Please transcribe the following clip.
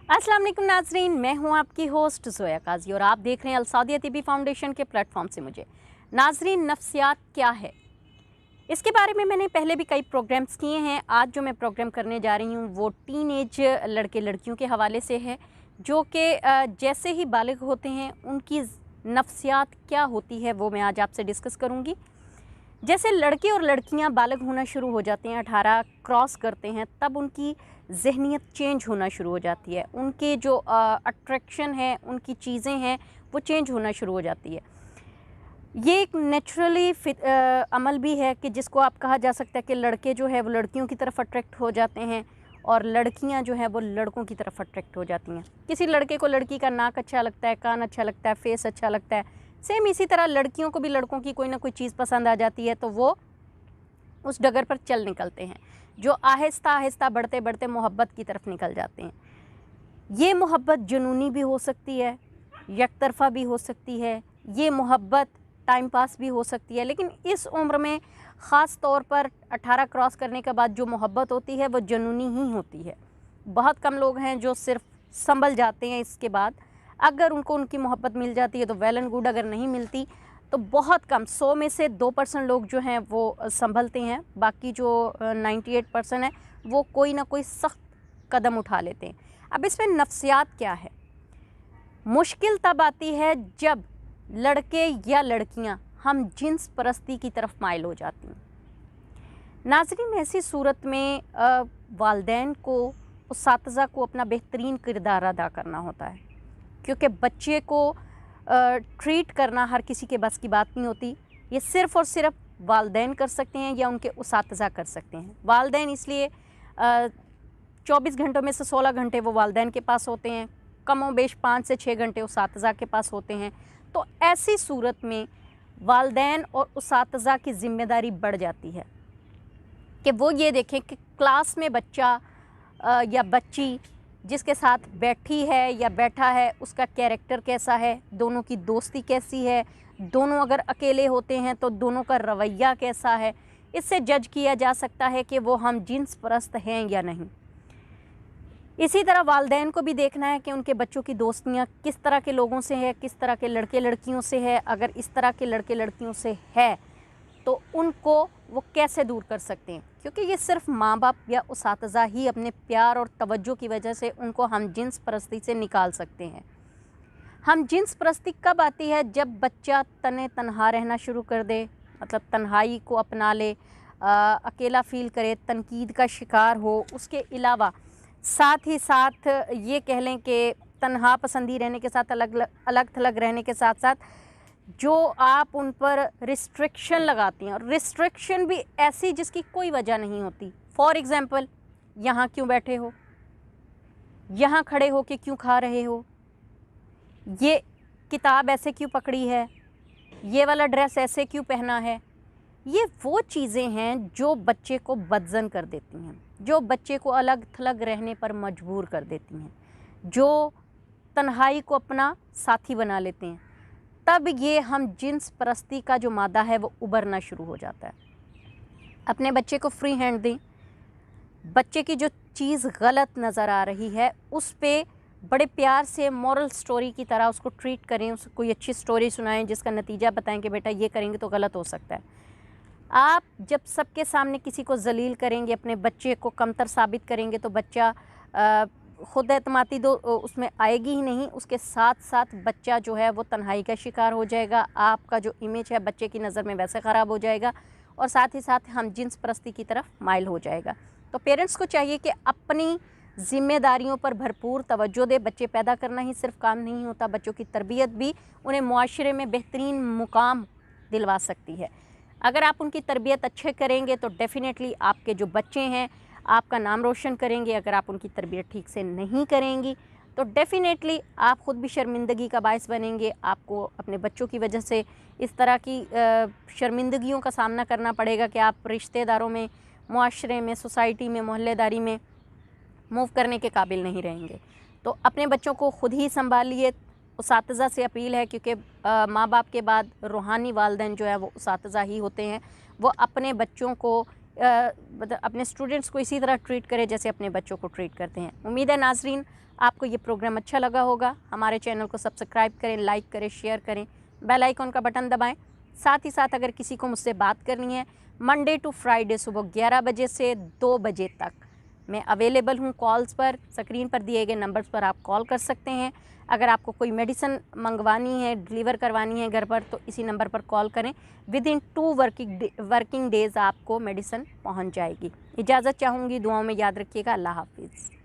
अस्सलाम वालेकुम नाजरीन, मैं हूं आपकी होस्ट जोया काजी और आप देख रहे हैं अलसादिया तिबी फाउंडेशन के प्लेटफॉर्म से मुझे। नाजरीन, नफ्सियात क्या है, इसके बारे में मैंने पहले भी कई प्रोग्राम्स किए हैं। आज जो मैं प्रोग्राम करने जा रही हूं वो टीनेज लड़के लड़कियों के हवाले से है, जो कि जैसे ही बालिग होते हैं उनकी नफ्सियात क्या होती है वो मैं आज आपसे डिस्कस करूँगी। जैसे लड़के और लड़कियां बालिग होना शुरू हो जाते हैं, 18 क्रॉस करते हैं, तब उनकी जहनीत चेंज होना शुरू हो जाती है। उनके जो अट्रैक्शन है, उनकी चीज़ें हैं, वो चेंज होना शुरू हो जाती है। ये एक नेचुरली अमल भी है कि जिसको आप कहा जा सकता है कि लड़के जो है वो लड़कियों की तरफ अट्रैक्ट हो जाते हैं और लड़कियां जो है वो लड़कों की तरफ अट्रैक्ट हो जाती हैं। किसी लड़के को लड़की का नाक अच्छा लगता है, कान अच्छा लगता है, फेस अच्छा लगता है। सेम इसी तरह लड़कियों को भी लड़कों की कोई ना कोई चीज़ पसंद आ जाती है, तो वो उस डगर पर चल निकलते हैं, जो आहिस्ता आहिस्ता बढ़ते बढ़ते मोहब्बत की तरफ निकल जाते हैं। ये मोहब्बत जुनूनी भी हो सकती है, यकतरफ़ा भी हो सकती है, ये मोहब्बत टाइम पास भी हो सकती है। लेकिन इस उम्र में ख़ास तौर पर 18 क्रॉस करने के बाद जो मोहब्बत होती है वो जुनूनी ही होती है। बहुत कम लोग हैं जो सिर्फ संभल जाते हैं इसके बाद। अगर उनको उनकी मोहब्बत मिल जाती है तो वेल एंड गुड, अगर नहीं मिलती तो बहुत कम, 100 में से 2% लोग जो हैं वो संभलते हैं। बाकी जो 98% है वो कोई ना कोई सख्त कदम उठा लेते हैं। अब इसमें नफ्सियात क्या है? मुश्किल तब आती है जब लड़के या लड़कियां हम जिन्स परस्ती की तरफ माइल हो जाती हैं। नाज़रीन, ऐसी सूरत में वालिदैन को, उसातिज़ा को अपना बेहतरीन किरदार अदा करना होता है, क्योंकि बच्चे को ट्रीट करना हर किसी के बस की बात नहीं होती। ये सिर्फ़ और सिर्फ वालिदैन कर सकते हैं या उनके उसातिज़ा कर सकते हैं। वालिदैन इसलिए 24 घंटों में से 16 घंटे वो वालिदैन के पास होते हैं, कमोबेश 5 से 6 घंटे उसातिज़ा के पास होते हैं। तो ऐसी सूरत में वालिदैन और उसातिज़ा की ज़िम्मेदारी बढ़ जाती है कि वो ये देखें कि क्लास में बच्चा या बच्ची जिसके साथ बैठी है या बैठा है उसका कैरेक्टर कैसा है, दोनों की दोस्ती कैसी है, दोनों अगर अकेले होते हैं तो दोनों का रवैया कैसा है। इससे जज किया जा सकता है कि वो हम जिन्स परस्त हैं या नहीं। इसी तरह वालिदैन को भी देखना है कि उनके बच्चों की दोस्तियाँ किस तरह के लोगों से है, किस तरह के लड़के लड़कियों से है। अगर इस तरह के लड़के लड़कियों से है तो उनको वो कैसे दूर कर सकते हैं, क्योंकि ये सिर्फ माँ बाप या उसातिज़ा ही अपने प्यार और तवज्जो की वजह से उनको हम जिन्स परस्ती से निकाल सकते हैं। हम जिन्स परस्ती कब आती है? जब बच्चा तने तनहा रहना शुरू कर दे, मतलब तन्हाई को अपना ले, अकेला फील करे, तनकीद का शिकार हो। उसके अलावा साथ ही साथ ये कह लें कि तन्हा पसंदी रहने के साथ, अलग थलग रहने के साथ साथ जो आप उन पर रिस्ट्रिक्शन लगाती हैं, और रिस्ट्रिक्शन भी ऐसी जिसकी कोई वजह नहीं होती। फॉर एग्ज़ाम्पल, यहाँ क्यों बैठे हो, यहाँ खड़े हो के क्यों खा रहे हो, ये किताब ऐसे क्यों पकड़ी है, ये वाला ड्रेस ऐसे क्यों पहना है। ये वो चीज़ें हैं जो बच्चे को बदज़न कर देती हैं, जो बच्चे को अलग थलग रहने पर मजबूर कर देती हैं, जो तन्हाई को अपना साथी बना लेते हैं। तब ये हम जिन्स परस्ती का जो मादा है वो उभरना शुरू हो जाता है। अपने बच्चे को फ्री हैंड दें। बच्चे की जो चीज़ गलत नज़र आ रही है उस पे बड़े प्यार से मॉरल स्टोरी की तरह उसको ट्रीट करें। उसको कोई अच्छी स्टोरी सुनाएं जिसका नतीजा बताएं कि बेटा ये करेंगे तो गलत हो सकता है। आप जब सबके सामने किसी को जलील करेंगे, अपने बच्चे को कमतर साबित करेंगे, तो बच्चा खुद एतमादी तो उसमें आएगी ही नहीं, उसके साथ साथ बच्चा जो है वो तन्हाई का शिकार हो जाएगा। आपका जो इमेज है बच्चे की नज़र में वैसे ख़राब हो जाएगा और साथ ही साथ हम जिन्स परस्ती की तरफ माइल हो जाएगा। तो पेरेंट्स को चाहिए कि अपनी ज़िम्मेदारियों पर भरपूर तवज्जो दे। बच्चे पैदा करना ही सिर्फ काम नहीं होता, बच्चों की तरबियत भी उन्हें मुआशरे में बेहतरीन मुकाम दिलवा सकती है। अगर आप उनकी तरबियत अच्छे करेंगे तो डेफ़िनेटली आपके जो बच्चे हैं आपका नाम रोशन करेंगे। अगर आप उनकी तरबियत ठीक से नहीं करेंगी तो डेफ़िनेटली आप ख़ुद भी शर्मिंदगी का बायस बनेंगे। आपको अपने बच्चों की वजह से इस तरह की शर्मिंदगियों का सामना करना पड़ेगा कि आप रिश्तेदारों में, मुआशरे में, सोसाइटी में, मोहल्लेदारी में मूव करने के काबिल नहीं रहेंगे। तो अपने बच्चों को ख़ुद ही संभालिए। उसातिज़ा से अपील है, क्योंकि माँ बाप के बाद रूहानी वालिदैन जो है वो उसातिज़ा ही होते हैं। वो अपने बच्चों को मतलब अपने स्टूडेंट्स को इसी तरह ट्रीट करें जैसे अपने बच्चों को ट्रीट करते हैं। उम्मीद है नाजरीन आपको ये प्रोग्राम अच्छा लगा होगा। हमारे चैनल को सब्सक्राइब करें, लाइक करें, शेयर करें, बेल आइकन का बटन दबाएं। साथ ही साथ अगर किसी को मुझसे बात करनी है, मंडे टू फ्राइडे सुबह 11 बजे से 2 बजे तक मैं अवेलेबल हूँ कॉल्स पर। स्क्रीन पर दिए गए नंबर्स पर आप कॉल कर सकते हैं। अगर आपको कोई मेडिसिन मंगवानी है, डिलीवर करवानी है घर पर, तो इसी नंबर पर कॉल करें। विद इन 2 वर्किंग डेज़ आपको मेडिसिन पहुंच जाएगी। इजाज़त चाहूँगी, दुआओं में याद रखिएगा। अल्लाह हाफिज़।